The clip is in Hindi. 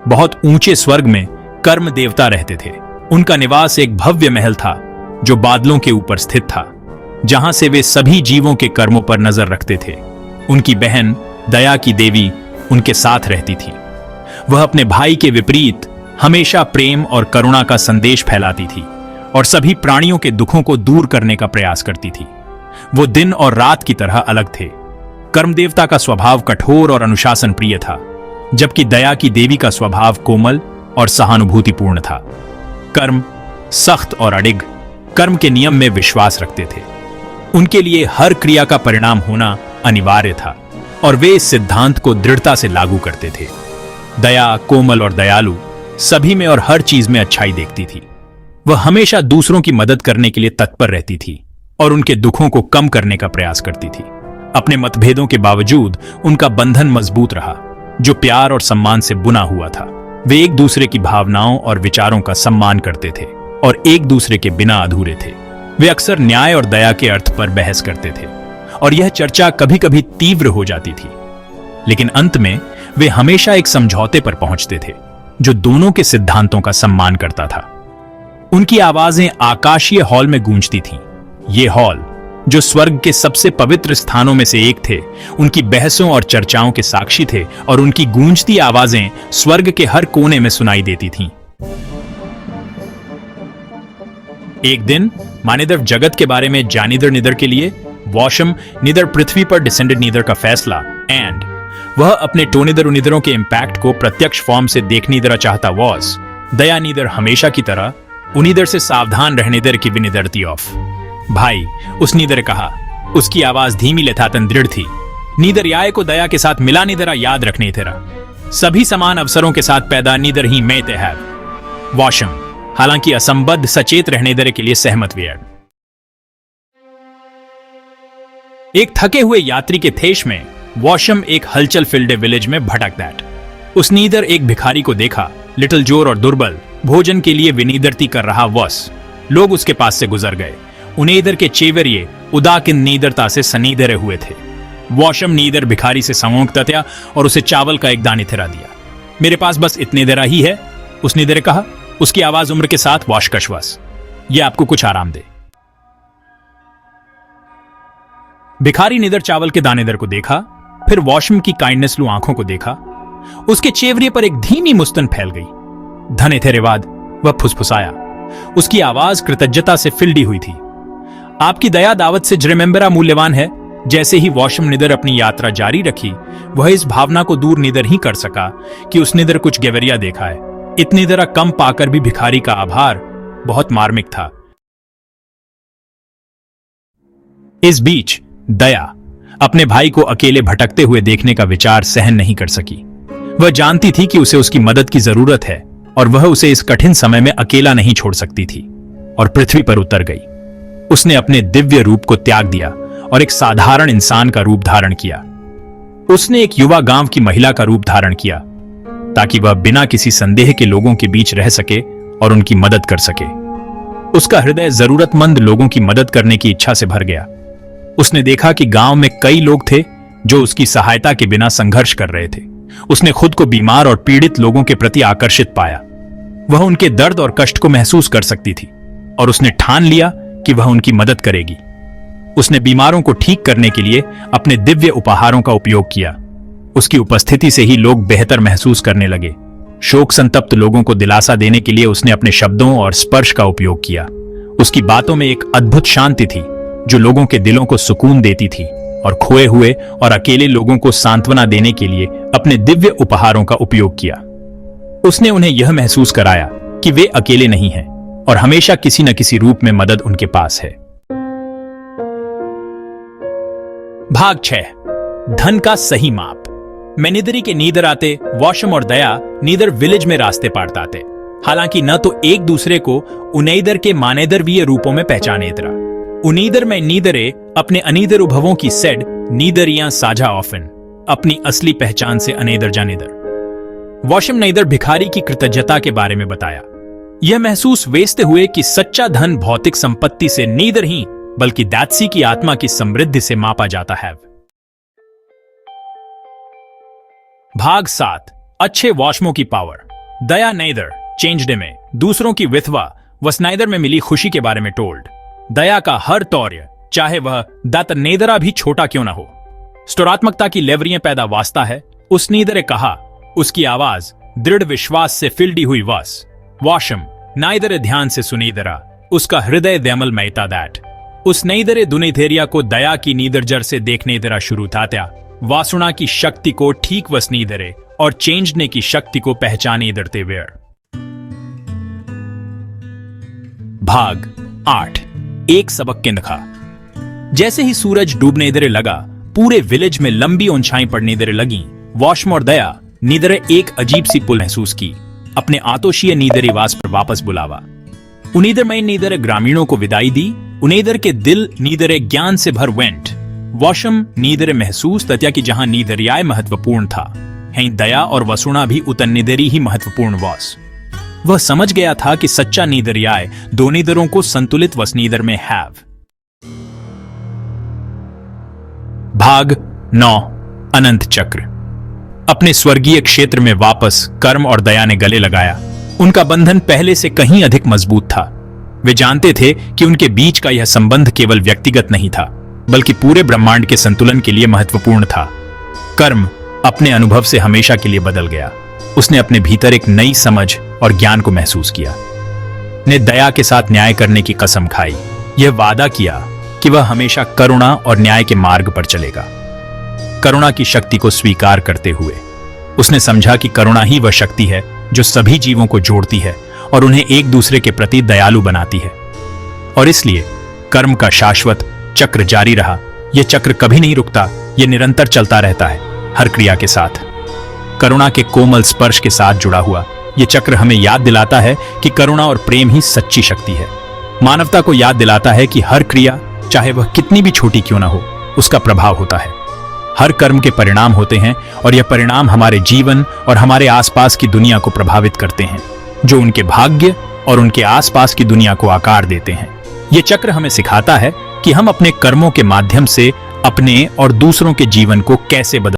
बहुत ऊंचे स्वर्ग में कर्म देवता रहते थे। उनका निवास एक भव्य महल था जो बादलों के ऊपर स्थित था, जहां से वे सभी जीवों के कर्मों पर नजर रखते थे। उनकी बहन दया की देवी उनके साथ रहती थी। वह अपने भाई के विपरीत हमेशा प्रेम और करुणा का संदेश फैलाती थी और सभी प्राणियों के दुखों को दूर करने का प्रयास करती थी। वो दिन और रात की तरह अलग थे। कर्मदेवता का स्वभाव कठोर और अनुशासन प्रिय था, जबकि दया की देवी का स्वभाव कोमल और सहानुभूतिपूर्ण था। कर्म सख्त और अडिग कर्म के नियम में विश्वास रखते थे। उनके लिए हर क्रिया का परिणाम होना अनिवार्य था और वे इस सिद्धांत को दृढ़ता से लागू करते थे। दया कोमल और दयालु सभी में और हर चीज में अच्छाई देखती थी। वह हमेशा दूसरों की मदद करने के लिए तत्पर रहती थी और उनके दुखों को कम करने का प्रयास करती थी। अपने मतभेदों के बावजूद उनका बंधन मजबूत रहा, जो प्यार और सम्मान से बुना हुआ था। वे एक दूसरे की भावनाओं और विचारों का सम्मान करते थे और एक दूसरे के बिना अधूरे थे। वे अक्सर न्याय और दया के अर्थ पर बहस करते थे और यह चर्चा कभी कभी तीव्र हो जाती थी, लेकिन अंत में वे हमेशा एक समझौते पर पहुंचते थे जो दोनों के सिद्धांतों का सम्मान करता था। उनकी आवाजें आकाशीय हॉल में गूंजती थीं। ये हॉल, जो स्वर्ग के सबसे पवित्र स्थानों में से एक थे, उनकी बहसों और चर्चाओं के साक्षी थे और उनकी गूंजती आवाजें स्वर्ग के हर कोने में सुनाई देती थीं। एक दिन मानिदर जगत के बारे में जानिदर निदर के लिए वॉशम निदर पृथ्वी पर डिसेंडेड निदर का फैसला एंड वह अपने टोनिदर उनिदरों के इंपैक्ट को प्रत्यक्ष फॉर्म से देखनी दरा चाहता वॉज दया नीदर हमेशा की तरह उनिदर से सावधान रहने दर की विनिदरती ऑफ भाई। उस नीदर कहा। उसकी आवाज धीमी लेथातन दृढ़ थी। नीदर याय को दया के साथ मिला निदरा याद रखने तेरा सभी समान अवसरों के साथ पैदा नीदर ही मैं ते है वॉशम, हालांकि असंबद्ध सचेत रहने दर के लिए सहमत वेयर। एक थके हुए यात्री के थेश में वॉशम एक हलचल फिल्डे विलेज में भटक दैट। उस नीदर एक भिखारी को देखा, लिटिल जोर और दुर्बल, भोजन के लिए विनीदरती कर रहा वॉस। लोग उसके पास से गुजर गए। उनेदर के चेवरिये उदाकिन नीदरता से सनीदरे हुए थे। वॉशम नीदर भिखारी से संगोंक तत्या और उसे चावल का एक दाने थिरा दिया। मेरे पास बस इतने दरा ही है, उस नीदर कहा। उसकी आवाज उम्र के साथ वॉशकशवस। ये आपको कुछ आराम दे। भिखारी नीदर चावल के दानेदर को देखा, फिर वॉशम की काइंडनेस लू आंखों को देखा। उसके चेवरिये पर एक धीमी मुस्कान फैल गई। धने थे रेवाद, वह फुसफुसाया। उसकी आवाज कृतज्ञता से फिल्डी हुई थी। आपकी दया दावत से रिमेंबरा मूल्यवान है। जैसे ही वॉशम निदर अपनी यात्रा जारी रखी, वह इस भावना को दूर निदर ही कर सका कि उस निदर कुछ गेवरिया देखा है। इतनी दरा कम पाकर भी भिखारी का आभार बहुत मार्मिक था। इस बीच दया अपने भाई को अकेले भटकते हुए देखने का विचार सहन नहीं कर सकी। वह जानती थी कि उसे उसकी मदद की जरूरत है और वह उसे इस कठिन समय में अकेला नहीं छोड़ सकती थी, और पृथ्वी पर उतर गई। उसने अपने दिव्य रूप को त्याग दिया और एक साधारण इंसान का रूप धारण किया। उसने एक युवा गांव की महिला का रूप धारण किया ताकि वह बिना किसी संदेह के लोगों के बीच रह सके और उनकी मदद कर सके। उसका हृदय जरूरतमंद लोगों की मदद करने की इच्छा से भर गया। उसने देखा कि गांव में कई लोग थे जो उसकी सहायता के बिना संघर्ष कर रहे थे। उसने खुद को बीमार और पीड़ित लोगों के प्रति आकर्षित पाया। वह उनके दर्द और कष्ट को महसूस कर सकती थी और उसने ठान लिया कि वह उनकी मदद करेगी। उसने बीमारों को ठीक करने के लिए अपने दिव्य उपहारों का उपयोग किया। उसकी उपस्थिति से ही लोग बेहतर महसूस करने लगे। शोक संतप्त लोगों को दिलासा देने के लिए उसने अपने शब्दों और स्पर्श का उपयोग किया। उसकी बातों में एक अद्भुत शांति थी जो लोगों के दिलों को सुकून देती थी, और खोए हुए और अकेले लोगों को सांत्वना देने के लिए अपने दिव्य उपहारों का उपयोग किया। उसने उन्हें यह महसूस कराया कि वे अकेले नहीं हैं और हमेशा किसी न किसी रूप में मदद उनके पास है। भाग 6, धन का सही माप। मैनिदरी के नीदर आते वॉशम और दया नीदर विलेज में रास्ते पाट आते। हालांकि न तो एक दूसरे को उनेदर के मानेदरवीय रूपों में पहचाने इतरा। उनीदर में नीदरे अपने अनीदर उभवों की सेड नीदरियां साझा ऑफन अपनी असली पहचान से अनेदर जानेदर। वॉशम नीदर भिखारी की कृतज्ञता के बारे में बताया। यह महसूस वेचते हुए कि सच्चा धन भौतिक संपत्ति से नीदर ही बल्कि दैत्सी की आत्मा की समृद्धि से मापा जाता है। भाग 7, अच्छे वॉशमों की पावर। दया नेदर चेंज्ड में दूसरों की विधवा वसनाइदर में मिली खुशी के बारे में टोल्ड। दया का हर तौर्य, चाहे वह दत्त नेदरा भी छोटा क्यों ना हो, स्तुरात्मकता की लेवरियां पैदा वास्ता है। उस नीदरे कहा, उसकी आवाज दृढ़ विश्वास से फिल्डी हुई वाशम नाइदरे ध्यान से सुनीदरा, उसका हृदय दमल मैता दैट। उस नईदरे दुनिधेरिया को दया की नीदरजर से देखने दरा शुरू था त्या वासुणा की शक्ति को ठीक वसनीदरे और चेंजने की शक्ति को पहचाने दरते वेयर। भाग 8 एक सबक के नखा। जैसे ही सूरज डूबने दरे लगा, पूरे विलेज में लंबी ऊंचाई पड़ने दरे लगी। वाशम और दया नीदरे एक अजीब सी पुल महसूस की, अपने आतोशीय नीदरेवास पर वापस बुलावा। उनीदर में नीदरे ग्रामीणों को विदाई दी, उनेदर के दिल नीदरे ज्ञान से भर वेंट। वाशम नीदरे महसूस तत्या कि जहां नीदरियाय महत्वपूर्ण था, हैं दया और वसुणा भी उतन नीदरी ही महत्वपूर्ण वास। वह समझ गया था कि सच्चा नीदरियाय दो नीदरों को संतुलित वसनीदर में हैव। भाग 9 अनंत चक्र। अपने स्वर्गीय क्षेत्र में वापस कर्म और दया ने गले लगाया। उनका बंधन पहले से कहीं अधिक मजबूत था। वे जानते थे कि उनके बीच का यह संबंध केवल व्यक्तिगत नहीं था, बल्कि पूरे ब्रह्मांड के संतुलन के लिए महत्वपूर्ण था। कर्म अपने अनुभव से हमेशा के लिए बदल गया। उसने अपने भीतर एक नई समझ और ज्ञान को महसूस किया। ने दया के साथ न्याय करने की कसम खाई, यह वादा किया कि वह हमेशा करुणा और न्याय के मार्ग पर चलेगा। करुणा की शक्ति को स्वीकार करते हुए उसने समझा कि करुणा ही वह शक्ति है जो सभी जीवों को जोड़ती है और उन्हें एक दूसरे के प्रति दयालु बनाती है। और इसलिए कर्म का शाश्वत चक्र जारी रहा। यह चक्र कभी नहीं रुकता, यह निरंतर चलता रहता है, हर क्रिया के साथ करुणा के कोमल स्पर्श के साथ जुड़ा हुआ। यह चक्र हमें याद दिलाता है कि करुणा और प्रेम ही सच्ची शक्ति है। मानवता को याद दिलाता है कि हर क्रिया, चाहे वह कितनी भी छोटी क्यों ना हो, उसका प्रभाव होता है। हर कर्म के परिणाम होते हैं और यह परिणाम हमारे जीवन और हमारे आसपास की दुनिया को प्रभावित करते हैं, जो उनके भाग्य और उनके आसपास की दुनिया को आकार देते हैं। यह चक्र हमें सिखाता है कि हम अपने कर्मों के माध्यम से अपने और दूसरों के जीवन को कैसे बदल